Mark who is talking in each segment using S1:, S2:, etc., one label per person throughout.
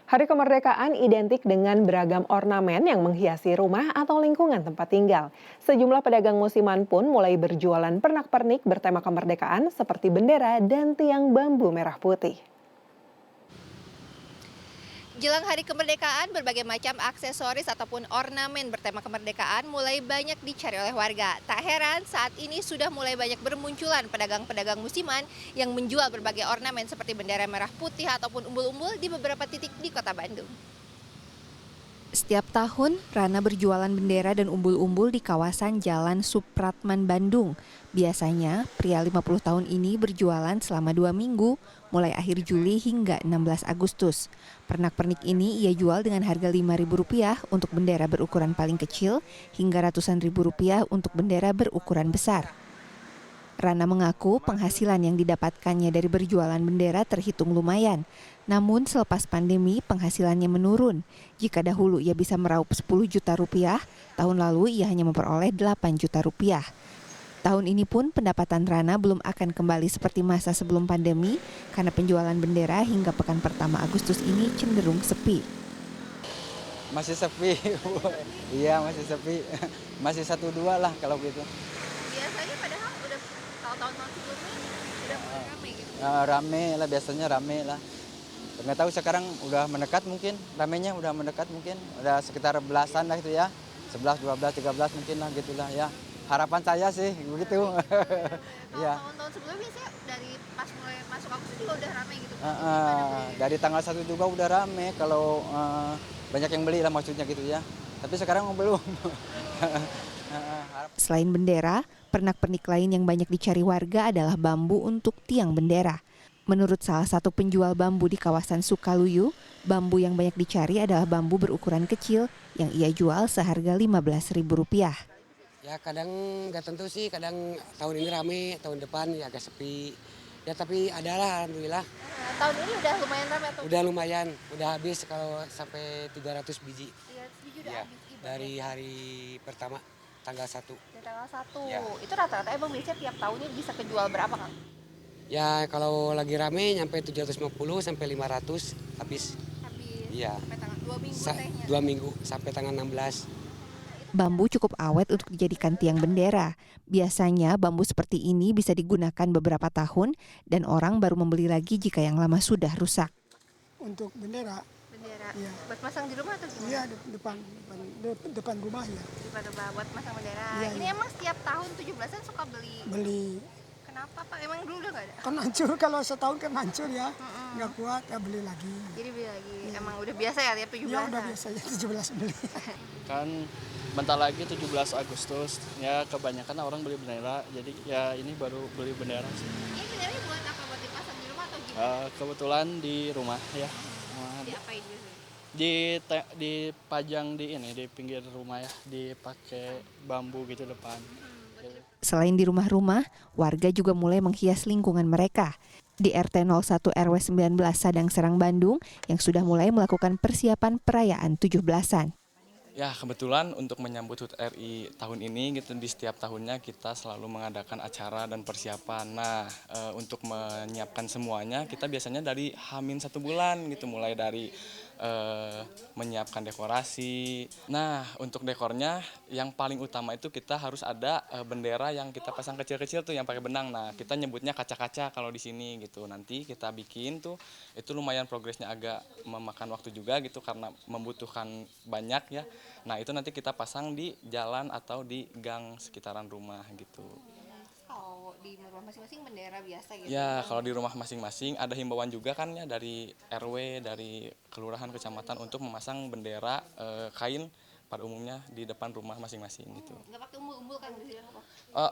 S1: Hari kemerdekaan identik dengan beragam ornamen yang menghiasi rumah atau lingkungan tempat tinggal. Sejumlah pedagang musiman pun mulai berjualan pernak-pernik bertema kemerdekaan seperti bendera dan tiang bambu merah putih.
S2: Jelang Hari Kemerdekaan, berbagai macam aksesoris ataupun ornamen bertema kemerdekaan mulai banyak dicari oleh warga. Tak heran saat ini sudah mulai banyak bermunculan pedagang-pedagang musiman yang menjual berbagai ornamen seperti bendera merah putih ataupun umbul-umbul di beberapa titik di Kota Bandung. Setiap tahun, Rana berjualan bendera dan umbul-umbul di kawasan Jalan Supratman, Bandung. Biasanya, pria 50 tahun ini berjualan selama 2 minggu, mulai akhir Juli hingga 16 Agustus. Pernak-pernik ini ia jual dengan harga Rp5.000 untuk bendera berukuran paling kecil, hingga ratusan ribu rupiah untuk bendera berukuran besar. Rana mengaku penghasilan yang didapatkannya dari berjualan bendera terhitung lumayan. Namun selepas pandemi penghasilannya menurun. Jika dahulu ia bisa meraup 10 juta rupiah, tahun lalu ia hanya memperoleh 8 juta rupiah. Tahun ini pun pendapatan Rana belum akan kembali seperti masa sebelum pandemi karena penjualan bendera hingga pekan pertama Agustus ini cenderung sepi.
S3: Masih sepi, iya masih sepi, masih 1-2 lah kalau gitu.
S2: Biasanya padahal udah tahun-tahun sebelumnya udah mulai ramai gitu.
S3: Rame lah, biasanya rame lah. Nggak tahu sekarang udah mendekat mungkin, ramenya udah mendekat mungkin, udah sekitar belasan lah itu ya, 11, 12, 13 mungkin lah gitulah ya. Harapan saya sih begitu. Ya.
S2: Tahun-tahun sebelumnya biasanya dari pas mulai masuk Agustus juga udah ramai gitu.
S3: Dari tanggal 1 juga udah rame kalau banyak yang beli lah maksudnya gitu ya. Tapi sekarang belum.
S2: Selain bendera, pernak-pernik lain yang banyak dicari warga adalah bambu untuk tiang bendera. Menurut salah satu penjual bambu di kawasan Sukaluyu, bambu yang banyak dicari adalah bambu berukuran kecil yang ia jual seharga Rp15.000.
S4: Ya kadang nggak tentu sih, kadang tahun ini rame, tahun depan ya agak sepi. Ya tapi adalah alhamdulillah.
S2: Tahun ini udah lumayan ramai atau?
S4: Udah lumayan, udah habis kalau sampai 300 biji.
S2: 300 biji udah
S4: Ya,
S2: habis.
S4: dari hari pertama tanggal 1.
S2: Dari tanggal 1.
S4: Ya.
S2: Itu rata-rata emang biasanya tiap tahunnya bisa kejual berapa, Kang?
S4: Ya kalau lagi rame nyampe 750 sampai 500 habis.
S2: Habis.
S4: Iya.
S2: Sampai tanggal 2 minggu tehnya.
S4: 2 minggu sampai tanggal 16.
S2: Bambu cukup awet untuk dijadikan tiang bendera. Biasanya bambu seperti ini bisa digunakan beberapa tahun dan orang baru membeli lagi jika yang lama sudah rusak.
S5: Untuk bendera.
S2: Bendera.
S5: Iya.
S2: Buat pasang di rumah atau gimana?
S5: Iya, depan rumah ya.
S2: Di rumah buat pasang bendera.
S5: Iya,
S2: Ini
S5: iya.
S2: emang setiap tahun 17-an suka beli.
S5: Beli.
S2: Kenapa, Pak? Emang dulu udah nggak ada?
S5: Kan hancur, kalau setahun kan hancur ya. Nggak kuat ya beli lagi.
S2: Jadi beli lagi. Emang udah biasa ya tiap 17-an?
S5: Ya udah biasanya 17 beli.
S6: Kan bentar lagi 17 Agustus, ya kebanyakan orang beli bendera, jadi ya ini baru beli bendera sih.
S2: Ini benderanya buat apa? Buat dipasang di rumah atau gimana?
S6: Kebetulan di rumah ya,
S2: Diapain biasanya?
S6: dipajang di pinggir rumah ya, dipakai bambu gitu depan.
S2: Selain di rumah-rumah, warga juga mulai menghias lingkungan mereka. Di RT 01 RW 19 Sadang Serang, Bandung, yang sudah mulai melakukan persiapan perayaan 17-an.
S6: Ya kebetulan untuk menyambut HUT RI tahun ini gitu, di setiap tahunnya kita selalu mengadakan acara dan persiapan. Nah untuk menyiapkan semuanya kita biasanya dari H-1 bulan gitu, mulai dari menyiapkan dekorasi. Nah untuk dekornya yang paling utama itu kita harus ada bendera yang kita pasang kecil-kecil tuh yang pakai benang. Nah kita nyebutnya kaca-kaca kalau di sini gitu. Nanti kita bikin tuh, itu lumayan progresnya agak memakan waktu juga gitu karena membutuhkan banyak ya. Nah itu nanti kita pasang di jalan atau di gang sekitaran rumah gitu.
S2: Kalau di rumah masing-masing bendera biasa gitu?
S6: Ya kalau di rumah masing-masing ada himbauan juga kan ya dari RW, dari kelurahan, kecamatan untuk memasang bendera kain pada umumnya di depan rumah masing-masing gitu.
S2: Nggak pakai umbul-umbul kan di sini?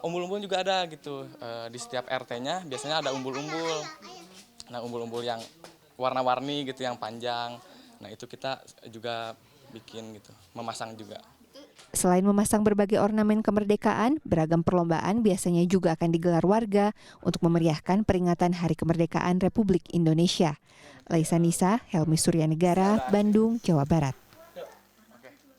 S6: Umbul-umbul juga ada gitu, di setiap RT-nya biasanya ada umbul-umbul. Nah umbul-umbul yang warna-warni gitu yang panjang, nah itu kita juga bikin gitu, memasang juga.
S2: Selain memasang berbagai ornamen kemerdekaan, beragam perlombaan biasanya juga akan digelar warga untuk memeriahkan peringatan Hari Kemerdekaan Republik Indonesia. Laisa Nisa, Helmi Suryanegara, Bandung, Jawa Barat.